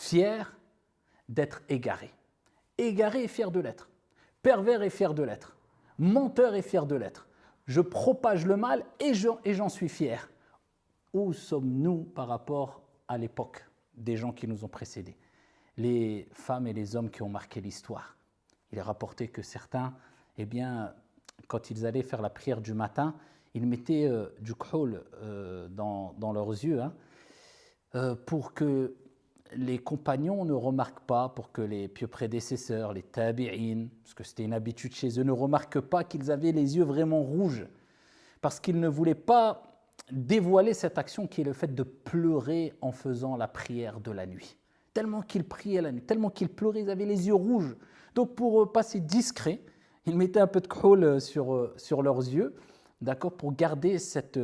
fier d'être égaré. Égaré et fier de l'être. Pervers et fier de l'être. Menteur et fier de l'être. Je propage le mal et j'en suis fier. Où sommes-nous par rapport à l'époque des gens qui nous ont précédés? Les femmes et les hommes qui ont marqué l'histoire. Il est rapporté que certains, eh bien, quand ils allaient faire la prière du matin, ils mettaient du khol dans leurs yeux pour que les compagnons ne remarquent pas, pour que les pieux prédécesseurs, les tabi'in, parce que c'était une habitude chez eux, ne remarquent pas qu'ils avaient les yeux vraiment rouges, parce qu'ils ne voulaient pas dévoiler cette action qui est le fait de pleurer en faisant la prière de la nuit. Tellement qu'ils priaient la nuit, tellement qu'ils pleuraient, ils avaient les yeux rouges. Donc pour passer discret, ils mettaient un peu de khol sur leurs yeux, d'accord, pour garder cette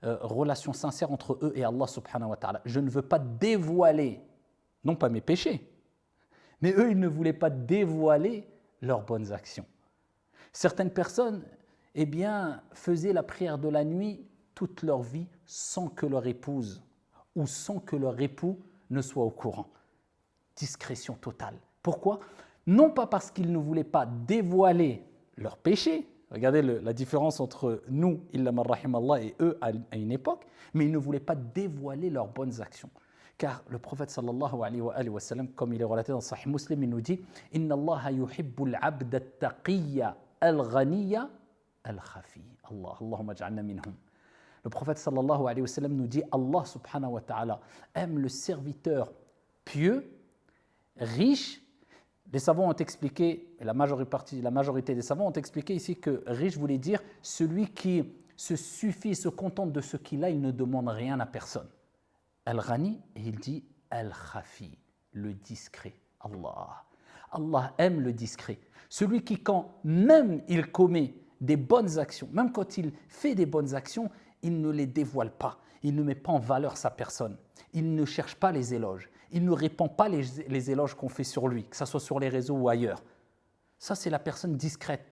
relation sincère entre eux et Allah subhanahu wa ta'ala. Je ne veux pas dévoiler, non pas mes péchés, mais eux, ils ne voulaient pas dévoiler leurs bonnes actions. Certaines personnes, eh bien, faisaient la prière de la nuit toute leur vie sans que leur épouse ou sans que leur époux ne soit au courant. Discrétion totale. Pourquoi? Non pas parce qu'ils ne voulaient pas dévoiler leurs péchés, regardez la différence entre nous, illa man rahimallah, et eux à une époque, mais ils ne voulaient pas dévoiler leurs bonnes actions. Car le prophète sallallahu alayhi wa sallam, comme il est relaté dans Sahih Muslim, il nous dit « Inna Allah yuhibbul abda taqiyya al-ghaniya al-khafi » Allah, Allahumma ja'alna minhum. Le prophète sallallahu alayhi wa sallam nous dit « Allah subhanahu wa ta'ala aime le serviteur pieux, riche ». Les savants ont expliqué, et la majorité des savants ont expliqué ici que riche voulait dire celui qui se suffit, se contente de ce qu'il a, il ne demande rien à personne. Al-Ghani, et il dit Al-Khafi, le discret. Allah aime le discret. Celui qui, quand même il commet des bonnes actions, même quand il fait des bonnes actions, il ne les dévoile pas. Il ne met pas en valeur sa personne. Il ne cherche pas les éloges. Il ne répand pas les éloges qu'on fait sur lui, que ce soit sur les réseaux ou ailleurs. Ça, c'est la personne discrète.